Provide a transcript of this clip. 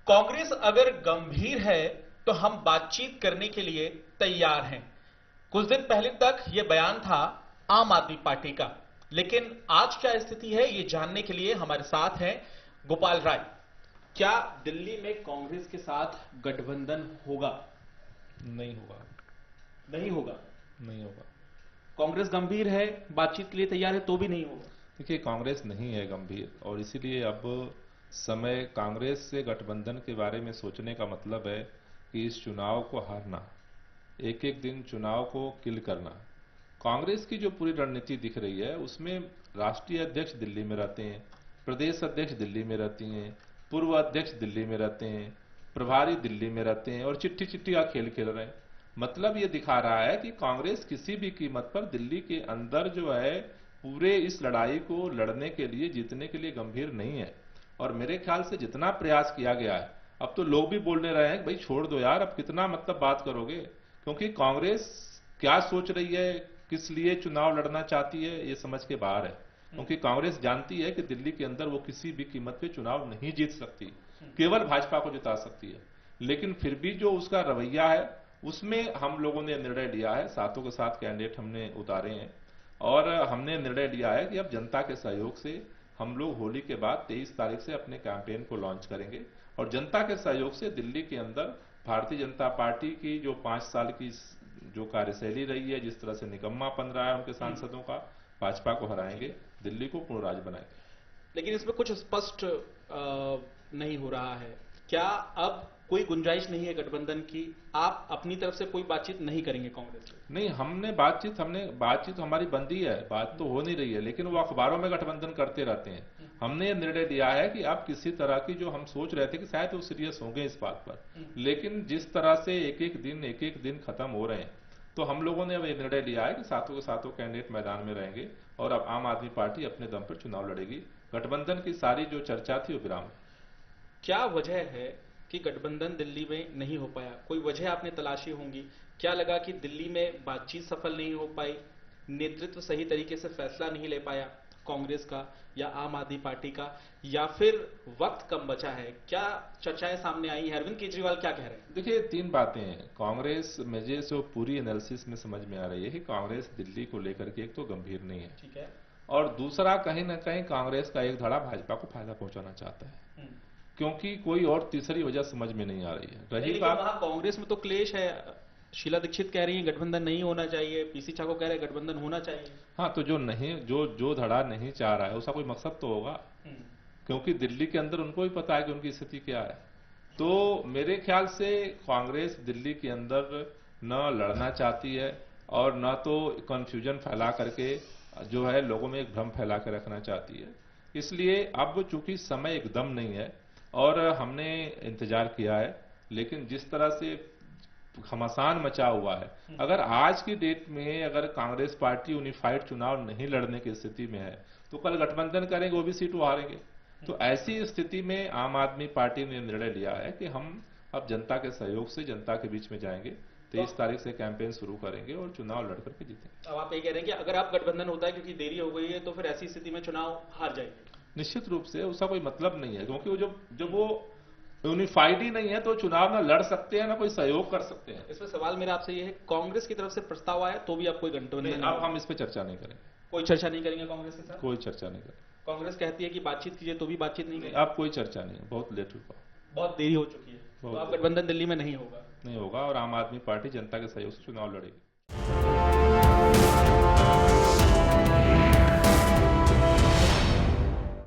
कांग्रेस अगर गंभीर है तो हम बातचीत करने के लिए तैयार हैं। कुछ दिन पहले तक यह बयान था आम आदमी पार्टी का, लेकिन आज क्या स्थिति है ये जानने के लिए हमारे साथ हैं गोपाल राय। क्या दिल्ली में कांग्रेस के साथ गठबंधन होगा? नहीं होगा। नहीं होगा। नहीं होगा। कांग्रेस गंभीर है, बातचीत के लिए तैयार है, तो भी नहीं होगा। देखिए, कांग्रेस नहीं है गंभीर, और इसीलिए अब समय कांग्रेस से गठबंधन के बारे में सोचने का मतलब है कि इस चुनाव को हारना, एक एक दिन चुनाव को किल करना। कांग्रेस की जो पूरी रणनीति दिख रही है उसमें राष्ट्रीय अध्यक्ष दिल्ली में रहते हैं, प्रदेश अध्यक्ष दिल्ली में रहती हैं, पूर्व अध्यक्ष दिल्ली में रहते हैं, प्रभारी दिल्ली में रहते हैं, और चिट्ठी चिट्ठी का खेल खेल रहे हैं। मतलब ये दिखा रहा है कि कांग्रेस किसी भी कीमत पर दिल्ली के अंदर जो है पूरे इस लड़ाई को लड़ने के लिए, जीतने के लिए गंभीर नहीं है। और मेरे ख्याल से जितना प्रयास किया गया है, अब तो लोग भी बोलने रहे हैं कि भाई छोड़ दो यार, अब कितना मतलब बात करोगे, क्योंकि कांग्रेस क्या सोच रही है, किस लिए चुनाव लड़ना चाहती है, ये समझ के बाहर है। क्योंकि कांग्रेस जानती है कि दिल्ली के अंदर वो किसी भी कीमत पे चुनाव नहीं जीत सकती, केवल भाजपा को जिता सकती है। लेकिन फिर भी जो उसका रवैया है उसमें हम लोगों ने निर्णय लिया है, सातों के साथ कैंडिडेट हमने उतारे हैं, और हमने निर्णय लिया है कि अब जनता के सहयोग से हम लोग होली के बाद 23 तारीख से अपने कैंपेन को लॉन्च करेंगे। और जनता के सहयोग से दिल्ली के अंदर भारतीय जनता पार्टी की जो 5 साल की जो कार्यशैली रही है, जिस तरह से निकम्मापन रहा है उनके सांसदों का, भाजपा को हराएंगे, दिल्ली को पूर्ण राज्य बनाएंगे। लेकिन इसमें कुछ स्पष्ट नहीं हो रहा है। क्या अब कोई गुंजाइश नहीं है गठबंधन की? आप अपनी तरफ से कोई बातचीत नहीं करेंगे कांग्रेस से? नहीं, हमने बातचीत हमारी बंदी है, बात तो हो नहीं रही है, लेकिन वो अखबारों में गठबंधन करते रहते हैं। हमने ये निर्णय लिया है कि अब किसी तरह की, जो हम सोच रहे थे कि शायद वो सीरियस होंगे इस बात पर, लेकिन जिस तरह से एक एक दिन खत्म हो रहे हैं, तो हम लोगों ने अब ये निर्णय लिया है कि सातों के सातों कैंडिडेट मैदान में रहेंगे, और अब आम आदमी पार्टी अपने दम पर चुनाव लड़ेगी। गठबंधन की सारी जो चर्चा थी वो विराम। क्या वजह है कि गठबंधन दिल्ली में नहीं हो पाया? कोई वजह आपने तलाशी होंगी। क्या लगा कि दिल्ली में बातचीत सफल नहीं हो पाई, नेतृत्व सही तरीके से फैसला नहीं ले पाया कांग्रेस का या आम आदमी पार्टी का, या फिर वक्त कम बचा है? क्या चर्चाएं सामने आई हैं? अरविंद केजरीवाल क्या कह रहे हैं? देखिए, 3 बातें हैं कांग्रेस मुझे जो पूरी एनालिसिस में समझ में आ रही है कि कांग्रेस दिल्ली को लेकर के एक तो गंभीर नहीं है, ठीक है, और दूसरा कहीं ना कहीं कांग्रेस का एक धड़ा भाजपा को फायदा पहुंचाना चाहता है, क्योंकि कोई और तीसरी वजह समझ में नहीं आ रही है। रही बात, वहां कांग्रेस में तो क्लेश है। शीला दीक्षित कह रही है गठबंधन नहीं होना चाहिए, पीसी चाको कह रहे हैं गठबंधन होना चाहिए। हाँ, तो जो धड़ा नहीं चाह रहा है उसका कोई मकसद तो होगा, क्योंकि दिल्ली के अंदर उनको भी पता है कि उनकी स्थिति क्या है। तो मेरे ख्याल से कांग्रेस दिल्ली के अंदर न लड़ना चाहती है, और न तो कंफ्यूजन फैला करके जो है लोगों में एक भ्रम फैला कर रखना चाहती है। इसलिए अब चूंकि समय एकदम नहीं है और हमने इंतजार किया है, लेकिन जिस तरह से घमासान मचा हुआ है, अगर आज की डेट में अगर कांग्रेस पार्टी यूनिफाइड चुनाव नहीं लड़ने की स्थिति में है, तो कल गठबंधन करेंगे, वो भी सीट वो हारेंगे। तो ऐसी स्थिति में आम आदमी पार्टी ने निर्णय लिया है कि हम अब जनता के सहयोग से जनता के बीच में जाएंगे, 23 तारीख से कैंपेन शुरू करेंगे और चुनाव लड़ करके जीतेंगे। अब आप ये कह रहे हैं कि अगर आप गठबंधन होता है क्योंकि देरी हो गई है, तो फिर ऐसी स्थिति में चुनाव हार जाएंगे? निश्चित रूप से उसका कोई मतलब नहीं है, क्योंकि वो जब वो यूनिफाइड ही नहीं है तो चुनाव ना लड़ सकते हैं ना कोई सहयोग कर सकते हैं। इसमें सवाल मेरा आपसे ये है, कांग्रेस की तरफ से प्रस्ताव आया तो भी आप कोई गठबंधन? अब हम इस पे चर्चा नहीं करेंगे। कोई चर्चा नहीं करेंगे कांग्रेस के साथ? कोई चर्चा नहीं करेंगे। कांग्रेस कहती है कि बातचीत कीजिए तो भी बातचीत नहीं करेंगे। अब कोई चर्चा नहीं है, बहुत लेट हुआ, बहुत देरी हो चुकी है, तो आप गठबंधन दिल्ली में नहीं होगा? नहीं होगा, और आम आदमी पार्टी जनता के सहयोग से चुनाव लड़ेगी।